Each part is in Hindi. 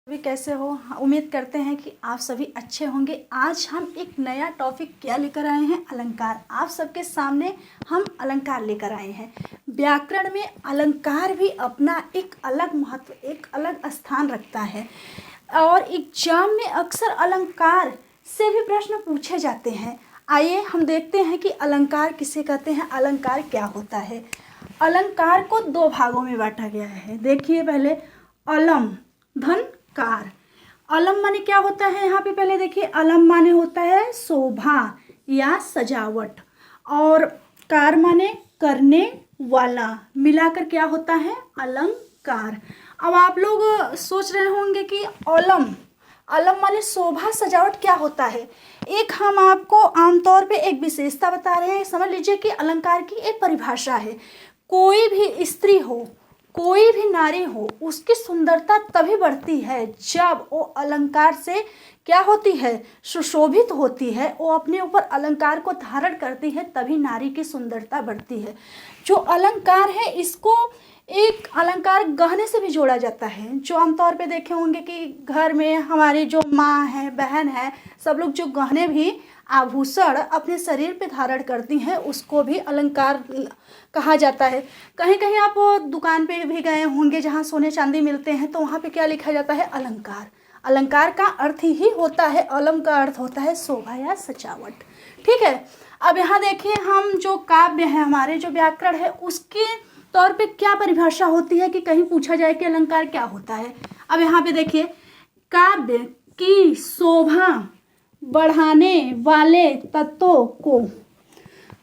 सभी कैसे हो। उम्मीद करते हैं कि आप सभी अच्छे होंगे। आज हम एक नया टॉपिक क्या लेकर आए हैं, अलंकार। आप सबके सामने हम अलंकार लेकर आए हैं। व्याकरण में अलंकार भी अपना एक अलग महत्व, एक अलग स्थान रखता है और एग्जाम में अक्सर अलंकार से भी प्रश्न पूछे जाते हैं। आइए हम देखते हैं कि अलंकार किसे कहते हैं, अलंकार क्या होता है। अलंकार को दो भागों में बांटा गया है। देखिए पहले अलम धन कार। अलम माने क्या होता है, यहाँ पे पहले देखिए अलम माने होता है शोभा या सजावट, और कार माने करने वाला, मिलाकर क्या होता है अलंकार। अब आप लोग सोच रहे होंगे कि अलम अलम माने शोभा सजावट क्या होता है। एक हम आपको आमतौर पे एक विशेषता बता रहे हैं। समझ लीजिए कि अलंकार की एक परिभाषा है। कोई भी स्त्री हो, कोई भी नारी हो, उसकी सुंदरता तभी बढ़ती है जब वो अलंकार से क्या होती है, सुशोभित होती है। वो अपने ऊपर अलंकार को धारण करती है, तभी नारी की सुंदरता बढ़ती है। जो अलंकार है इसको एक अलंकार गहने से भी जोड़ा जाता है। जो आमतौर पे देखे होंगे कि घर में हमारी जो माँ है, बहन है, सब लोग जो गहने भी आभूषण अपने शरीर पे धारण करती हैं उसको भी अलंकार कहा जाता है। कहीं कहीं आप दुकान पे भी गए होंगे जहाँ सोने चांदी मिलते हैं, तो वहाँ पे क्या लिखा जाता है अलंकार। अलंकार का अर्थ ही होता है, अलम का अर्थ होता है शोभा या सजावट। ठीक है। अब यहाँ देखिए हम जो काव्य है, हमारे जो व्याकरण है, उसके तौर पे क्या परिभाषा होती है कि कहीं पूछा जाए कि अलंकार क्या होता है। अब यहाँ पे देखिए काव्य की शोभा बढ़ाने वाले तत्वों को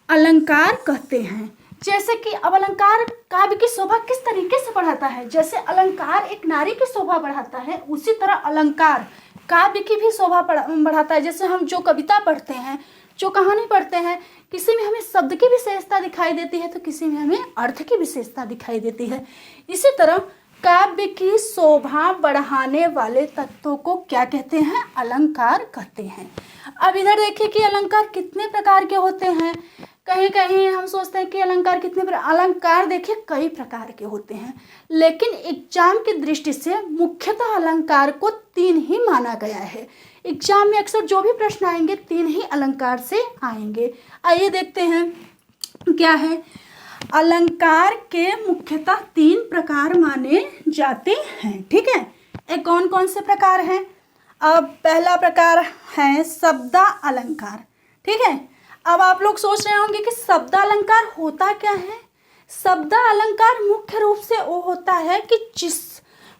अलंकार कहते हैं। जैसे कि अब अलंकार काव्य की शोभा किस तरीके से बढ़ाता है, जैसे अलंकार एक नारी की शोभा बढ़ाता है, उसी तरह अलंकार काव्य की भी शोभा बढ़ाता है। जैसे हम जो कविता पढ़ते हैं, जो कहानी पढ़ते हैं, किसी में हमें शब्द की विशेषता दिखाई देती है तो किसी में हमें अर्थ की विशेषता दिखाई देती है। इसी तरह काव्य की शोभा बढ़ाने वाले तत्वों को क्या कहते हैं, अलंकार कहते हैं। अब इधर देखिए कि अलंकार कितने प्रकार के होते हैं। कहीं कहीं हम सोचते हैं कि अलंकार अलंकार देखिए कई प्रकार के होते हैं, लेकिन एग्जाम की दृष्टि से मुख्यतः अलंकार को तीन ही माना गया है। एग्जाम में अक्सर जो भी प्रश्न आएंगे तीन ही अलंकार से आएंगे। आइए देखते हैं क्या है। अलंकार के मुख्यतः तीन प्रकार माने जाते हैं। ठीक है, ये कौन कौन से प्रकार हैं। अब पहला प्रकार है शब्दा अलंकार। ठीक है। अब आप लोग सोच रहे होंगे कि शब्दा अलंकार होता क्या है। शब्दा अलंकार मुख्य रूप से वो होता है कि जिस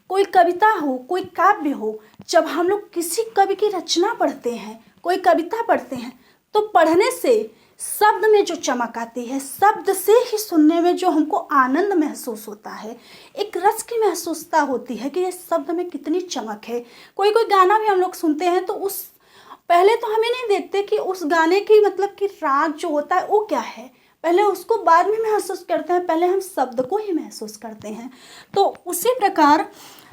कोई कविता हो, कोई काव्य हो, जब हम लोग किसी कवि की रचना पढ़ते हैं, कोई कविता पढ़ते हैं, तो पढ़ने से शब्द में जो चमक आती है, शब्द से ही सुनने में जो हमको आनंद महसूस होता है, एक रस की महसूसता होती है कि ये शब्द में कितनी चमक है। कोई कोई गाना भी हम लोग सुनते हैं तो उस पहले तो हमें नहीं देखते कि उस गाने की मतलब कि राग जो होता है वो क्या है, पहले उसको बाद में महसूस करते हैं, पहले हम शब्द को ही महसूस करते हैं। तो उसी प्रकार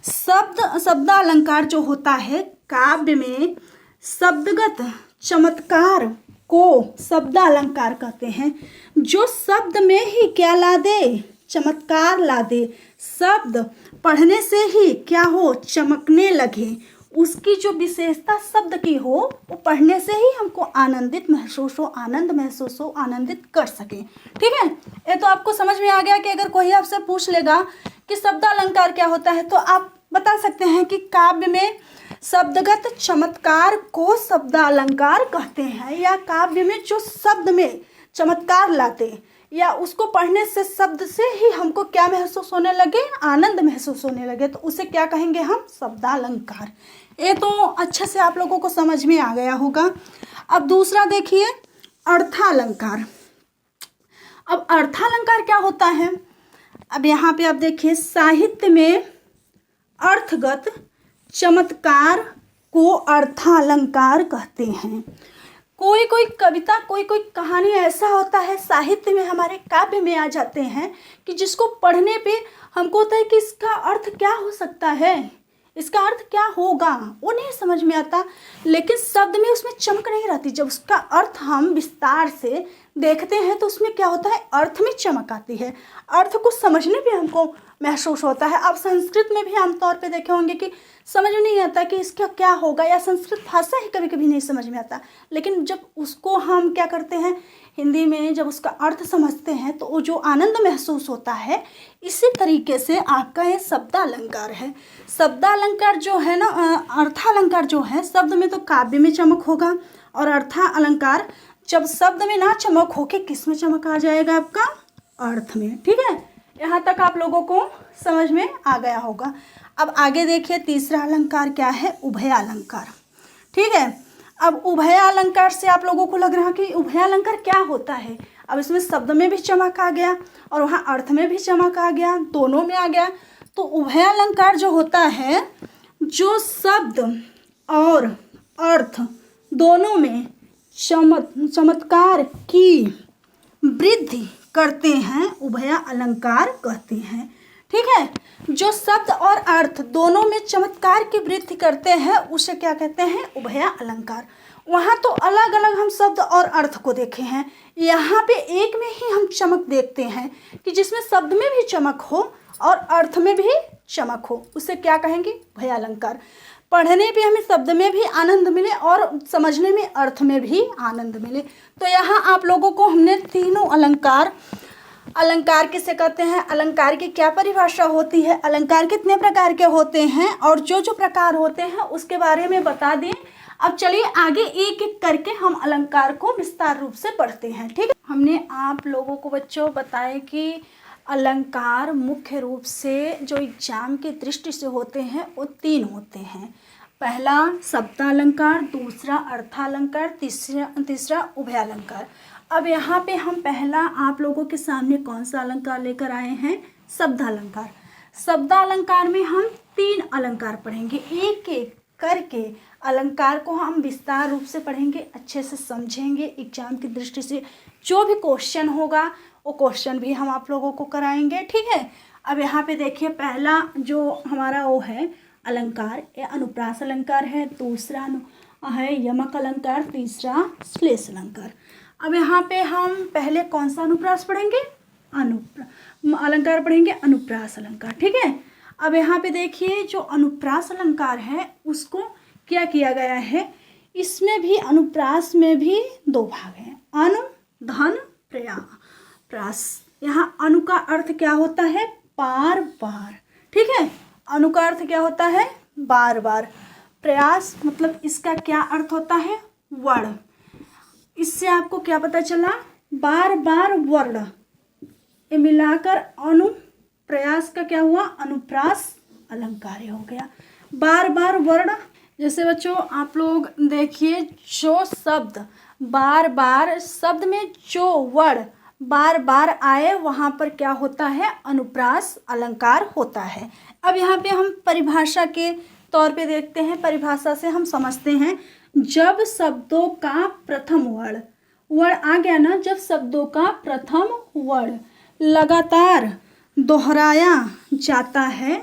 शब्द अलंकार जो होता है, काव्य में शब्दगत चमत्कार को शब्द अलंकार कहते हैं। जो शब्द में ही क्या ला दे, चमत्कार ला दे, शब्द पढ़ने से ही क्या हो, चमकने लगे, उसकी जो विशेषता शब्द की हो वो पढ़ने से ही हमको आनंदित महसूस हो, आनंद महसूस हो, आनंदित कर सके। ठीक है, ये तो आपको समझ में आ गया कि अगर कोई आपसे पूछ लेगा कि शब्द अलंकार क्या होता है तो आप बता सकते हैं कि काव्य में शब्दगत चमत्कार को शब्द अलंकार कहते हैं, या काव्य में जो शब्द में चमत्कार लाते या उसको पढ़ने से शब्द से ही हमको क्या महसूस होने लगे, आनंद महसूस होने लगे, तो उसे क्या कहेंगे हम, शब्दालंकार। ये तो अच्छे से आप लोगों को समझ में आ गया होगा। अब दूसरा देखिए अर्थालंकार। अब अर्थालंकार क्या होता है। अब यहाँ पे आप देखिए साहित्य में अर्थगत चमत्कार को अर्थालंकार कहते हैं। कोई कोई कविता, कोई कोई कहानी ऐसा होता है साहित्य में, हमारे काव्य में आ जाते हैं कि जिसको पढ़ने पे हमको होता है कि इसका अर्थ क्या हो सकता है, इसका अर्थ क्या होगा, वो नहीं समझ में आता, लेकिन शब्द में उसमें चमक नहीं रहती। जब उसका अर्थ हम विस्तार से देखते हैं तो उसमें क्या होता है, अर्थ में चमक आती है, अर्थ को समझने पे हमको महसूस होता है। आप संस्कृत में भी आमतौर पे देखे होंगे कि समझ में नहीं आता कि इसका क्या होगा, या संस्कृत भाषा ही कभी कभी नहीं समझ में आता। लेकिन जब उसको हम क्या करते हैं, हिंदी में जब उसका अर्थ समझते हैं तो वो जो आनंद महसूस होता है, इसी तरीके से आपका ये शब्दालंकार है। शब्दालंकार जो है ना, अर्थालंकार जो है, शब्द में तो काव्य में चमक होगा, और अर्थालंकार जब शब्द में ना चमक हो के किस में चमक आ जाएगा, आपका अर्थ में। ठीक है, यहाँ तक आप लोगों को समझ में आ गया होगा। अब आगे देखिए, तीसरा अलंकार क्या है, उभयालंकार। ठीक है, अब उभयालंकार से आप लोगों को लग रहा है कि उभयालंकार क्या होता है। अब इसमें शब्द में भी चमक आ गया और वहाँ अर्थ में भी चमक आ गया, दोनों में आ गया। तो उभयालंकार जो होता है, जो शब्द और अर्थ दोनों में चमत्कार की वृद्धि करते हैं, उभया अलंकार कहते हैं। ठीक है, जो शब्द और अर्थ दोनों में चमत्कार की वृद्धि करते हैं उसे क्या कहते हैं, उभया अलंकार। वहाँ तो अलग अलग हम शब्द और अर्थ को देखे हैं, यहाँ पे एक में ही हम चमक देखते हैं कि जिसमें शब्द में भी चमक हो और अर्थ में भी चमक हो, उसे क्या कहेंगे, उभया अलंकार। पढ़ने पे हमें शब्द में भी आनंद मिले और समझने में अर्थ में भी आनंद मिले। तो यहाँ आप लोगों को हमने तीनों अलंकार किसे कहते हैं, अलंकार की क्या परिभाषा होती है, अलंकार कितने प्रकार के होते हैं, और जो जो प्रकार होते हैं उसके बारे में बता दें। अब चलिए आगे एक एक करके हम अलंकार को विस्तार रूप से पढ़ते हैं। ठीक है, हमने आप लोगों को बच्चों बताया कि अलंकार मुख्य रूप से जो एग्जाम की दृष्टि से होते हैं वो तीन होते हैं। पहला शब्दालंकार, दूसरा अर्थालंकार, तीसरा उभयालंकार। अब यहाँ पे हम पहला आप लोगों के सामने कौन सा अलंकार लेकर आए हैं, शब्दालंकार। शब्दालंकार में हम तीन अलंकार पढ़ेंगे, एक एक करके अलंकार को हम विस्तार रूप से पढ़ेंगे, अच्छे से समझेंगे। एग्जाम की दृष्टि से जो भी क्वेश्चन होगा वो क्वेश्चन भी हम आप लोगों को कराएंगे। ठीक है, अब यहाँ पे देखिए, पहला जो हमारा वो है अलंकार, ये अनुप्रास अलंकार है, दूसरा है यमक अलंकार, तीसरा श्लेष अलंकार। अब यहाँ पे हम पहले कौन सा अनुप्रास पढ़ेंगे, अलंकार पढ़ेंगे, अनुप्रास अलंकार। ठीक है, अब यहाँ पे देखिए, जो अनुप्रास अलंकार है उसको क्या किया गया है, इसमें भी अनुप्रास में भी दो भाग हैं, अनु, धन, प्रास। यहाँ अनु का अर्थ क्या होता है, बार बार। ठीक है, अनु का अर्थ क्या होता है, बार बार। प्रयास मतलब इसका क्या अर्थ होता है, वर्ण। इससे आपको क्या पता चला, बार बार वर्ण, ये मिलाकर अनु प्रयास का क्या हुआ, अनुप्रास अलंकार हो गया। बार बार वर्ण, जैसे बच्चों आप लोग देखिए, जो शब्द बार बार, शब्द में जो वर्ण बार बार आए वहाँ पर क्या होता है, अनुप्रास अलंकार होता है। अब यहाँ पे हम परिभाषा के तौर पे देखते हैं, परिभाषा से हम समझते हैं, जब शब्दों का प्रथम वर्ण आ गया ना, जब शब्दों का प्रथम वर्ण लगातार दोहराया जाता है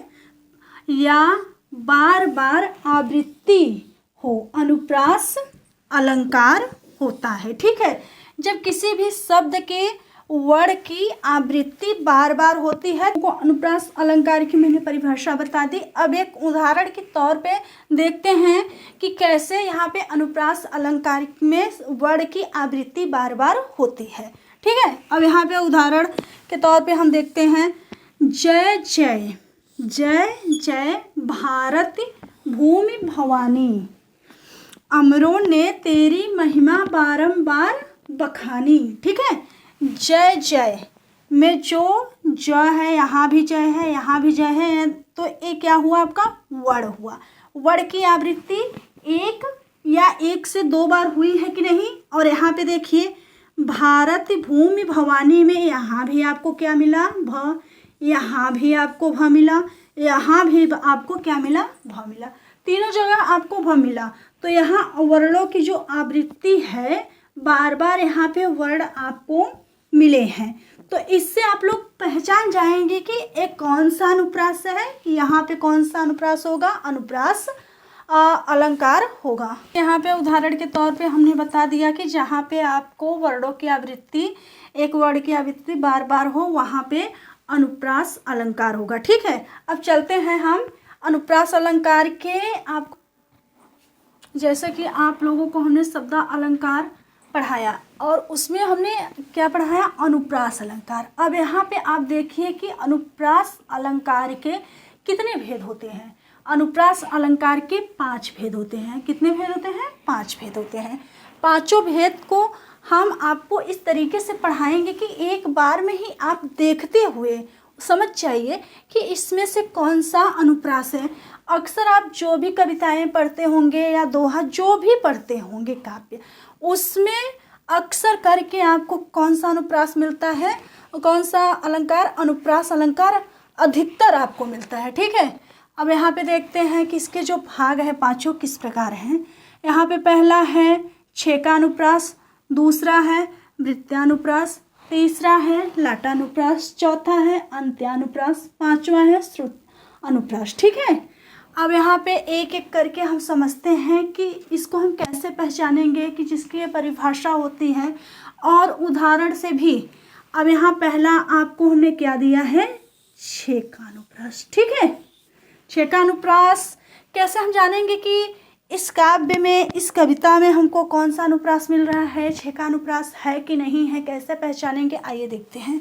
या बार बार आवृत्ति हो, अनुप्रास अलंकार होता है। ठीक है, जब किसी भी शब्द के वर्ण की आवृत्ति बार बार होती है तो अनुप्रास अलंकार की मैंने परिभाषा बता दी। अब एक उदाहरण के तौर पे देखते हैं कि कैसे यहाँ पे अनुप्रास अलंकार में वर्ण की आवृत्ति बार बार होती है। ठीक है, अब यहाँ पे उदाहरण के तौर पे हम देखते हैं, जय जय, जय जय भारत भूमि भवानी, अमरों ने तेरी महिमा बारंबार बखानी। ठीक है, जय जय में जो ज है, यहाँ भी जय है, यहाँ भी जय है, तो ये क्या हुआ, आपका वर्ण हुआ। वर्ण की आवृत्ति एक या एक से दो बार हुई है कि नहीं। और यहाँ पे देखिए, भारत भूमि भवानी में यहाँ भी आपको क्या मिला, भ, यहाँ भी आपको भ मिला, यहाँ भी आपको क्या मिला, भ मिला, तीनों जगह आपको भ मिला। तो यहाँ वर्णों की जो आवृत्ति है, बार बार यहाँ पे वर्ण आपको मिले हैं। तो इससे आप लोग पहचान जाएंगे कि एक कौन सा अनुप्रास है, यहाँ पे कौन सा अनुप्रास होगा, अनुप्रास अलंकार होगा। यहाँ पे उदाहरण के तौर पे हमने बता दिया कि जहाँ पे आपको वर्णों की आवृत्ति, एक वर्ण की आवृत्ति बार बार हो, वहाँ पे अनुप्रास अलंकार होगा। ठीक है, अब चलते हैं हम अनुप्रास अलंकार के आप, जैसे कि आप लोगों को हमने शब्द अलंकार पढ़ाया और उसमें हमने क्या पढ़ाया, अनुप्रास अलंकार। अब यहाँ पे आप देखिए कि अनुप्रास अलंकार के कितने भेद होते हैं। अनुप्रास अलंकार के 5 भेद होते हैं। कितने भेद होते हैं? 5 भेद होते हैं। पांचों भेद को हम आपको इस तरीके से पढ़ाएंगे कि एक बार में ही आप देखते हुए समझ जाइए कि इसमें से कौन सा अनुप्रास है। अक्सर आप जो भी कविताएं पढ़ते होंगे या दोहा जो भी पढ़ते होंगे काव्य, उसमें अक्सर करके आपको कौन सा अनुप्रास मिलता है, कौन सा अलंकार, अनुप्रास अलंकार अधिकतर आपको मिलता है। ठीक है, अब यहाँ पे देखते हैं कि इसके जो भाग है पांचों किस प्रकार हैं। यहाँ पे पहला है छेकानुप्रास, दूसरा है वृत्यानुप्रास, तीसरा है लाटानुप्रास, चौथा है अंत्यानुप्रास, पांचवा है श्रुत अनुप्रास। ठीक है, अब यहाँ पे एक एक करके हम समझते हैं कि इसको हम कैसे पहचानेंगे कि जिसकी ये परिभाषा होती है और उदाहरण से भी। अब यहाँ पहला आपको हमने क्या दिया है, छेकानुप्रास। ठीक है, छेकानुप्रास कैसे हम जानेंगे कि इस काव्य में, इस कविता में हमको कौन सा अनुप्रास मिल रहा है, छेकानुप्रास है कि नहीं है, कैसे पहचानेंगे, आइए देखते हैं।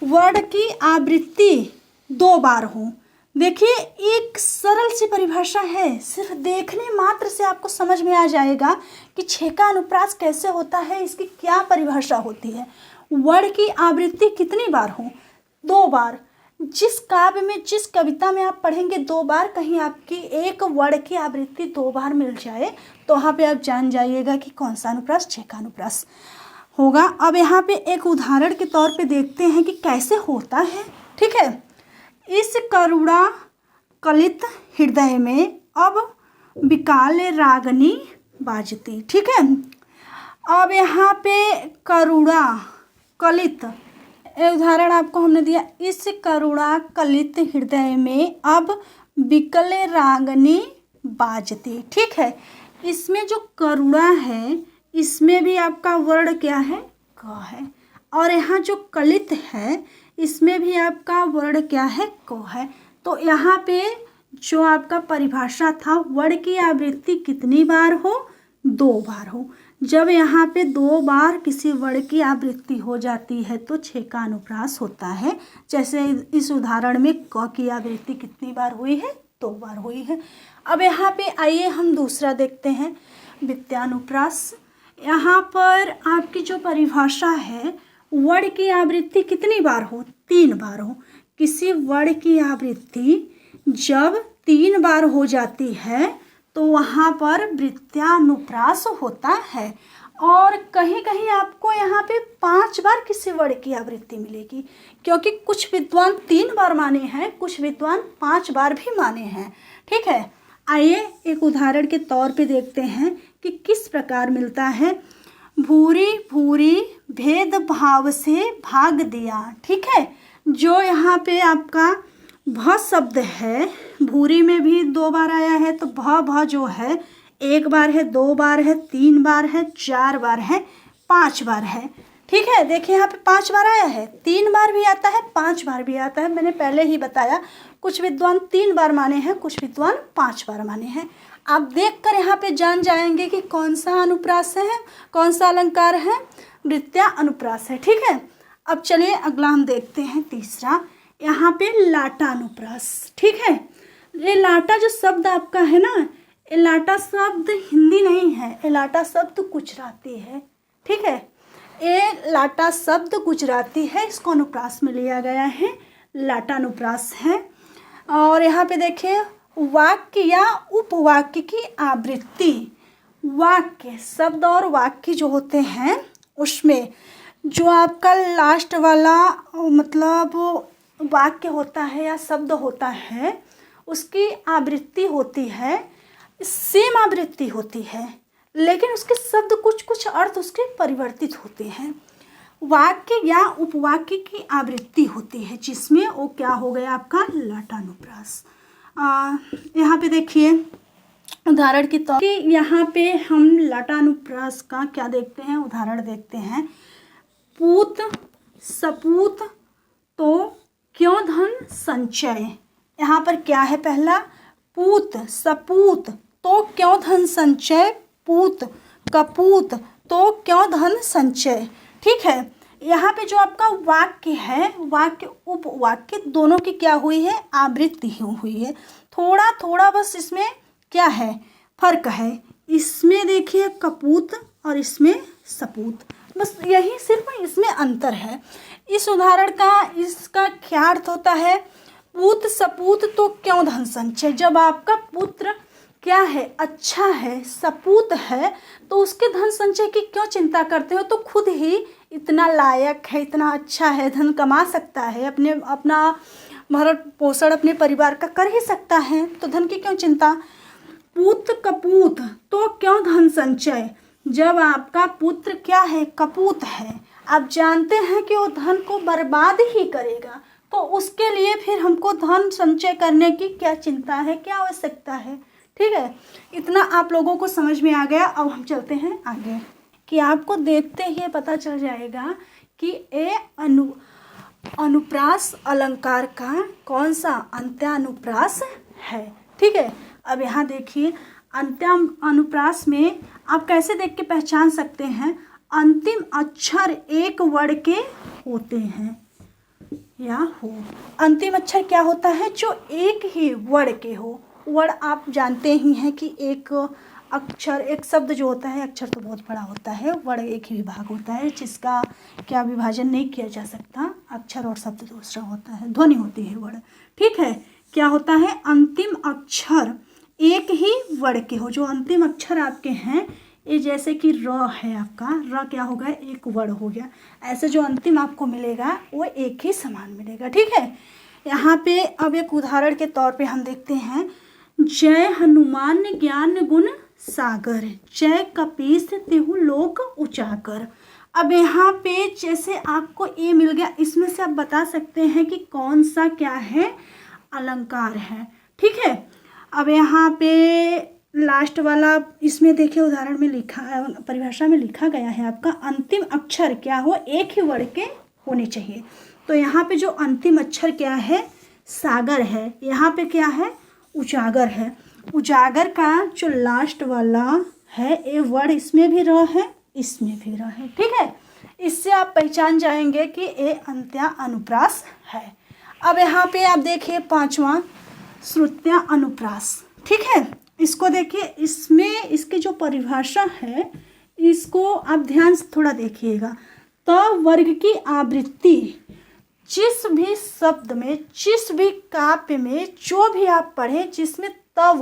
वर्ड की आवृत्ति 2 बार हो। देखिए, एक सरल सी परिभाषा है, सिर्फ देखने मात्र से आपको समझ में आ जाएगा कि छेकानुप्रास कैसे होता है, इसकी क्या परिभाषा होती है। वर्ड की आवृत्ति कितनी बार हो? 2 बार। जिस काव्य में, जिस कविता में आप पढ़ेंगे 2 बार, कहीं आपकी एक वर्ड की आवृत्ति 2 बार मिल जाए तो वहाँ पे आप जान जाइएगा कि कौन सा अनुप्रास छेकानुप्रास होगा। अब यहाँ पे एक उदाहरण के तौर पे देखते हैं कि कैसे होता है। ठीक है, इस करुणा कलित हृदय में अब विकाल रागनी बाजती। ठीक है, अब यहाँ पे करुणा कलित, उदाहरण आपको हमने दिया, इस करुणा कलित हृदय में अब विकल रागनी बाजती। ठीक है, इसमें जो करुणा है इसमें भी आपका वर्ण क्या है, क है, और यहाँ जो कलित है इसमें भी आपका वर्ण क्या है, क है। तो यहाँ पे जो आपका परिभाषा था, वर्ण की आवृत्ति कितनी बार हो, 2 बार हो। जब यहाँ पे 2 बार किसी वर्ण की आवृत्ति हो जाती है तो छेकानुप्रास होता है। जैसे इस उदाहरण में क की आवृत्ति कितनी बार हुई है, 2 बार हुई है। अब यहाँ पे आइए हम दूसरा देखते हैं, वृत्यानुप्रास। यहाँ पर आपकी जो परिभाषा है, वर्ण की आवृत्ति कितनी बार हो, 3 बार हो। किसी वर्ण की आवृत्ति जब 3 बार हो जाती है तो वहाँ पर वृत्यानुप्रास होता है। और कहीं कहीं आपको यहाँ पे 5 बार किसी वर्ण की आवृत्ति मिलेगी, क्योंकि कुछ विद्वान 3 बार माने हैं, कुछ विद्वान 5 बार भी माने हैं। ठीक है, आइए एक उदाहरण के तौर पे देखते हैं कि किस प्रकार मिलता है। भूरी भूरी भेद भाव से भाग दिया। ठीक है, जो यहाँ पे आपका भ शब्द है, भूरी में भी 2 बार आया है, तो भ जो है 1 बार है, 2 बार है, 3 बार है, 4 बार है, 5 बार है। ठीक है, देखिए यहाँ पे 5 बार आया है, 3 बार भी आता है, 5 बार भी आता है। मैंने पहले ही बताया, कुछ विद्वान 3 बार माने हैं, कुछ विद्वान 5 बार माने हैं। आप देखकर यहाँ पे जान जाएंगे कि कौन सा अनुप्रास है, कौन सा अलंकार है, वृत्या अनुप्रास है। ठीक है, अब चलिए अगला हम देखते हैं तीसरा, यहाँ पे लाटानुप्रास। ठीक है, ये लाटा जो शब्द आपका है ना, ये लाटा शब्द हिंदी नहीं है, ये लाटा शब्द गुजराती है। ठीक है, ये लाटा शब्द गुजराती है, इसको अनुप्रास में लिया गया है, लाटानुप्रास है। और यहाँ पे देखिए, वाक्य या उपवाक्य की आवृत्ति। वाक्य शब्द और वाक्य जो होते हैं उसमें जो आपका लास्ट वाला मतलब वाक्य होता है या शब्द होता है, उसकी आवृत्ति होती है, सेम आवृत्ति होती है, लेकिन उसके शब्द कुछ कुछ अर्थ उसके परिवर्तित होते हैं। वाक्य या उपवाक्य की आवृत्ति होती है, जिसमें वो क्या हो गया आपका लाटानुप्रास। यहाँ पे देखिए उदाहरण के तौर पे, यहाँ पे हम लाटानुप्रास का क्या देखते हैं, उदाहरण देखते हैं। पूत सपूत तो क्यों धन संचय, यहाँ पर क्या है? पहला पूत सपूत तो क्यों धन संचय, पूत कपूत तो क्यों धन संचय। ठीक है, यहाँ पे जो आपका वाक्य है, वाक्य उपवाक्य दोनों की क्या हुई है? आवृत्ति हुई है। थोड़ा थोड़ा बस इसमें क्या है? फर्क है। इसमें देखिए कपूत और इसमें सपूत, बस यही सिर्फ इसमें अंतर है। इस उदाहरण का इसका क्या अर्थ होता है? पूत सपूत तो क्यों धन संचय। जब आपका पुत्र क्या है? अच्छा है, सपूत है, तो उसके धन संचय की क्यों चिंता करते हो? तो खुद ही इतना लायक है, इतना अच्छा है, धन कमा सकता है, अपना भरण पोषण अपने परिवार का कर ही सकता है, तो धन की क्यों चिंता। पूत कपूत तो क्यों धन संचय। जब आपका पुत्र क्या है? कपूत है, आप जानते हैं कि वो धन को बर्बाद ही करेगा, तो उसके लिए फिर हमको धन संचय करने की क्या चिंता है, क्या आवश्यकता है। ठीक है, इतना आप लोगों को समझ में आ गया। अब हम चलते हैं आगे, कि आपको देखते ही पता चल जाएगा कि अनुप्रास अलंकार का कौन सा अंत्यानुप्रास है। ठीक है, अब यहाँ देखिए अंत्यानुप्रास में आप कैसे देख के पहचान सकते हैं? अंतिम अक्षर एक वर्ण के होते हैं या हो। अंतिम अक्षर क्या होता है? जो एक ही वर्ण के हो। वर्ण आप जानते ही हैं कि एक अक्षर, एक शब्द जो होता है, अक्षर तो बहुत बड़ा होता है, वर्ण एक ही विभाग होता है जिसका क्या विभाजन नहीं किया जा सकता। अक्षर और शब्द दूसरा होता है, ध्वनि होती है वर्ण। ठीक है, क्या होता है? अंतिम अक्षर एक ही वर्ण के हो। जो अंतिम अक्षर आपके हैं, ये जैसे कि र है आपका, र क्या होगा? एक वर्ण हो गया। ऐसे जो अंतिम आपको मिलेगा वो एक ही समान मिलेगा। ठीक है, यहाँ पे अब एक उदाहरण के तौर पे हम देखते हैं। जय हनुमान ज्ञान गुण सागर, जय कपीस तिहु लोक उजागर। अब यहाँ पे जैसे आपको ये मिल गया, इसमें से आप बता सकते हैं कि कौन सा क्या है? अलंकार है। ठीक है, अब यहाँ पे लास्ट वाला इसमें देखिए उदाहरण में लिखा, परिभाषा में लिखा गया है आपका अंतिम अक्षर क्या हो? एक ही वर्ण के होने चाहिए। तो यहाँ पे जो अंतिम अक्षर क्या है? सागर है। यहाँ पे क्या है? उजागर है। उजागर का जो लास्ट वाला है, ये वर्ण इसमें भी र है, इसमें भी र है। ठीक है, इससे आप पहचान जाएंगे कि ये अंत्या अनुप्रास है। अब यहाँ पे आप देखिए पांचवा श्रुत्या अनुप्रास। ठीक है, इसको देखिए, इसमें इसकी जो परिभाषा है इसको आप ध्यान से थोड़ा देखिएगा। त वर्ग की आवृत्ति जिस भी शब्द में, जिस भी काव्य में जो भी आप पढ़े जिसमें त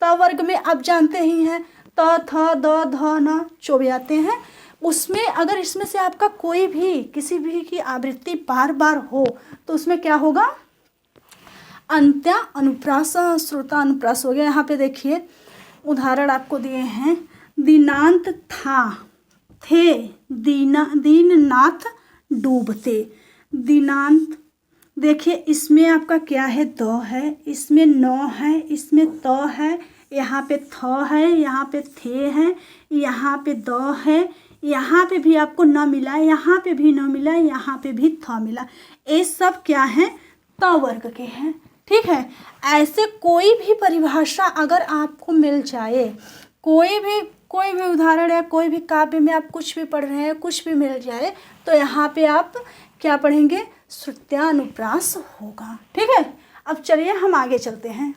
वर्ग में आप जानते ही हैं त थ द ध न जो भी आते हैं, उसमें अगर इसमें से आपका कोई भी किसी भी की आवृत्ति बार बार हो तो उसमें क्या होगा? अंत्या अनुप्रास, श्रोता अनुप्रास हो गया। यहाँ पे देखिए उदाहरण आपको दिए हैं। दीनांत था, थे, दीननाथ डूबते। दीनांत देखिए इसमें आपका क्या है? द है, इसमें न है, इसमें त है, यहाँ पे थ है, यहाँ पे थे है, यहाँ पे द है, यहाँ पे भी आपको न मिला, यहाँ पे भी न मिला, यहाँ पे भी थ मिला। ये सब क्या है? त वर्ग के हैं। ठीक है, ऐसे कोई भी परिभाषा अगर आपको मिल जाए, कोई भी उदाहरण या कोई भी काव्य में आप कुछ भी पढ़ रहे हैं, कुछ भी मिल जाए, तो यहाँ पे आप क्या पढ़ेंगे? श्रुत्यानुप्रास होगा। ठीक है, अब चलिए हम आगे चलते हैं।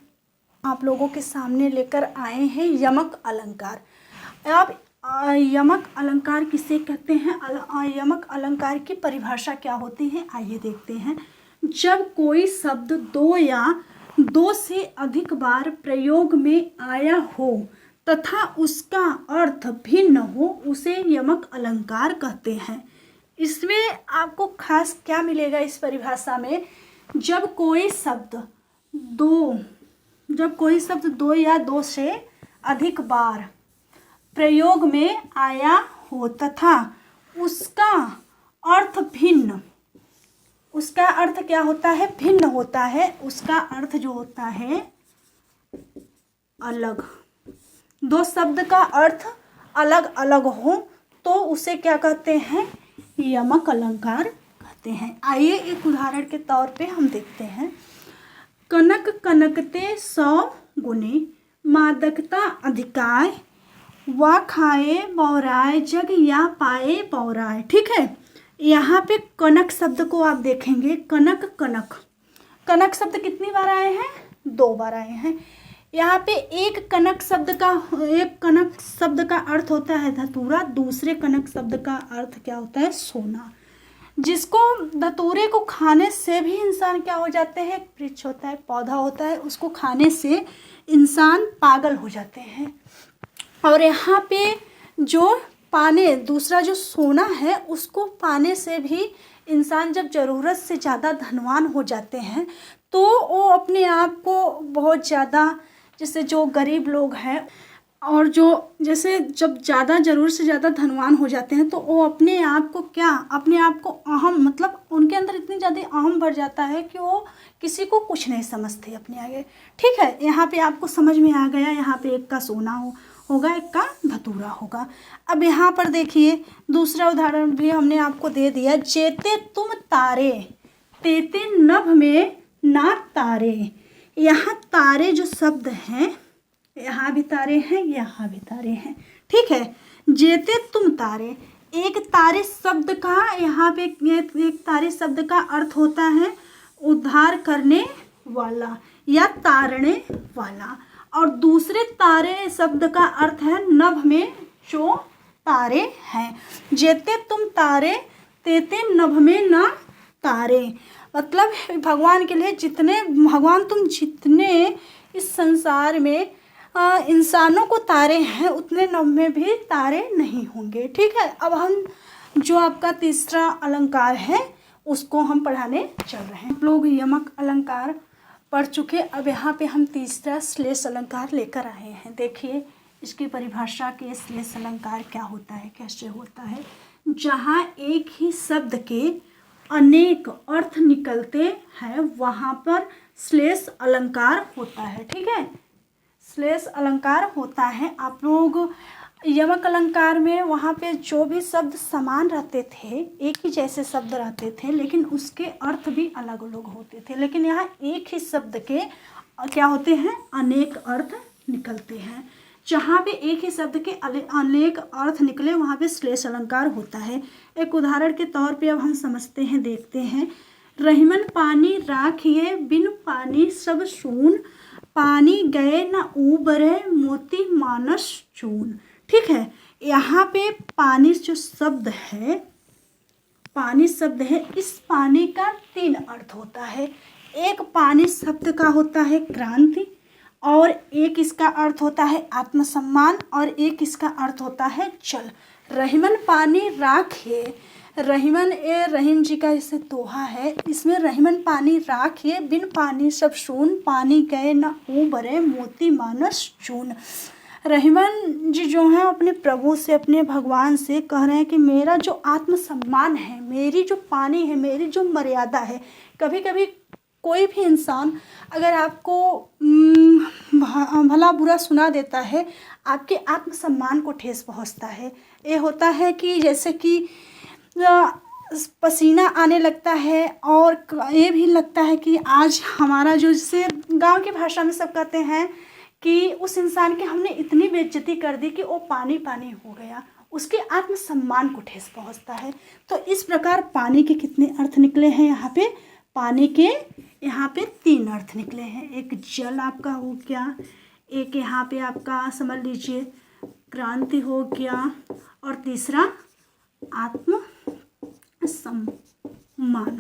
आप लोगों के सामने लेकर आए हैं यमक अलंकार। अब यमक अलंकार किसे कहते हैं? यमक अलंकार की परिभाषा क्या होती है, आइए देखते हैं। जब कोई शब्द दो या दो से अधिक बार प्रयोग में आया हो तथा उसका अर्थ भिन्न हो, उसे यमक अलंकार कहते हैं। इसमें आपको खास क्या मिलेगा इस परिभाषा में? जब कोई शब्द दो या दो से अधिक बार प्रयोग में आया हो तथा उसका अर्थ भिन्न, उसका अर्थ क्या होता है? भिन्न होता है। उसका अर्थ जो होता है अलग, दो शब्द का अर्थ अलग अलग हो तो उसे क्या कहते हैं? यमक अलंकार कहते हैं। आइए एक उदाहरण के तौर पे हम देखते हैं। कनक कनकते 100 गुने, मादकता अधिकाय, वा खाए बौराए जग या पाए बौराए। ठीक है, यहाँ पे कनक शब्द को आप देखेंगे, कनक कनक, कनक शब्द कितनी बार आए हैं? 2 बार आए हैं। यहाँ पे एक कनक शब्द का अर्थ होता है धतूरा, दूसरे कनक शब्द का अर्थ क्या होता है? सोना। जिसको धतूरे को खाने से भी इंसान क्या हो जाते हैं? वृक्ष होता है, पौधा होता है, उसको खाने से इंसान पागल हो जाते हैं। और यहाँ पे जो पाने, दूसरा जो सोना है, उसको पाने से भी इंसान जब ज़रूरत से ज़्यादा धनवान हो जाते हैं तो वो अपने आप को बहुत ज़्यादा, जैसे जो गरीब लोग हैं और जो जैसे जब ज़्यादा ज़रूरत से ज़्यादा धनवान हो जाते हैं तो वो अपने आप को अपने आप को अहम, मतलब उनके अंदर इतनी ज़्यादा अहम बढ़ जाता है कि वो किसी को कुछ नहीं समझते अपने आगे। ठीक है, यहाँ पे आपको समझ में आ गया, यहाँ पे एक का सोना होगा, एक का धतूरा होगा। अब यहाँ पर देखिए दूसरा उदाहरण भी हमने आपको दे दिया, जेते तुम तारे तेते नभ में ना तारे। यहाँ तारे जो शब्द हैं, यहाँ भी तारे हैं, यहाँ भी तारे हैं। ठीक है, जेते तुम तारे, एक तारे शब्द का यहाँ पे एक तारे शब्द का अर्थ होता है उद्धार करने वाला या तारने वाला, और दूसरे तारे शब्द का अर्थ है नभ में जो तारे हैं। जेते तुम तारे तेते नभ में ना तारे, मतलब भगवान के लिए तुम जितने इस संसार में इंसानों को तारे हैं उतने नभ में भी तारे नहीं होंगे। ठीक है, अब हम जो आपका तीसरा अलंकार है उसको हम पढ़ाने चल रहे हैं। आप लोग यमक अलंकार पढ़ चुके, अब यहाँ पे हम तीसरा श्लेष अलंकार लेकर आए हैं। देखिए इसकी परिभाषा के श्लेष अलंकार क्या होता है, कैसे होता है। जहाँ एक ही शब्द के अनेक अर्थ निकलते हैं वहाँ पर श्लेष अलंकार होता है। ठीक है, श्लेष अलंकार होता है। आप लोग यमक अलंकार में वहाँ पे जो भी शब्द समान रहते थे, एक ही जैसे शब्द रहते थे, लेकिन उसके अर्थ भी अलग अलग होते थे। लेकिन यहाँ एक ही शब्द के क्या होते हैं? अनेक अर्थ निकलते हैं। जहाँ पे एक ही शब्द के अनेक अर्थ निकले वहाँ पे श्लेष अलंकार होता है। एक उदाहरण के तौर पे अब हम समझते हैं, देखते हैं। रहीमन पानी राखिए बिन पानी सब सून, पानी गए न उबरे मोती मानस चून। ठीक है, यहाँ पे पानी जो शब्द है, पानी शब्द है, इस पानी का 3 अर्थ होता है। एक पानी शब्द का होता है क्रांति, और एक इसका अर्थ होता है आत्मसम्मान, और एक इसका अर्थ होता है जल। रहीमन पानी राखिए, रहीमन रहीम जी का इसे दोहा है, इसमें रहीमन पानी राखिए बिन पानी सब सून, पानी गए न उबरे मोती मानस चून। रहीमन जी जो हैं अपने प्रभु से, अपने भगवान से कह रहे हैं कि मेरा जो आत्मसम्मान है, मेरी जो पानी है, मेरी जो मर्यादा है, कभी कभी कोई भी इंसान अगर आपको भला बुरा सुना देता है, आपके आत्मसम्मान को ठेस पहुंचता है। ये होता है कि जैसे कि पसीना आने लगता है, और ये भी लगता है कि आज हमारा जो, जैसे गांव की भाषा में सब कहते हैं कि उस इंसान की हमने इतनी बेइज्जती कर दी कि वो पानी पानी हो गया, उसके आत्मसम्मान को ठेस पहुंचता है। तो इस प्रकार पानी के कितने अर्थ निकले हैं यहाँ पे? पानी के यहाँ पे 3 अर्थ निकले हैं। एक जल आपका हो गया, एक यहाँ पे आपका समझ लीजिए क्रांति हो गया, और तीसरा आत्मसम्मान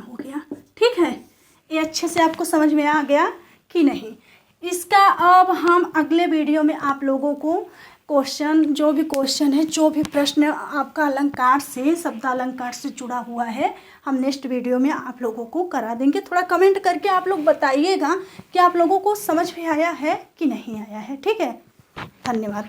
हो गया। ठीक है, ये अच्छे से आपको समझ में आ गया कि नहीं? इसका अब हम अगले वीडियो में आप लोगों को जो भी क्वेश्चन है, जो भी प्रश्न आपका अलंकार से, शब्द अलंकार से जुड़ा हुआ है, हम नेक्स्ट वीडियो में आप लोगों को करा देंगे। थोड़ा कमेंट करके आप लोग बताइएगा कि आप लोगों को समझ में आया है कि नहीं आया है। ठीक है, धन्यवाद।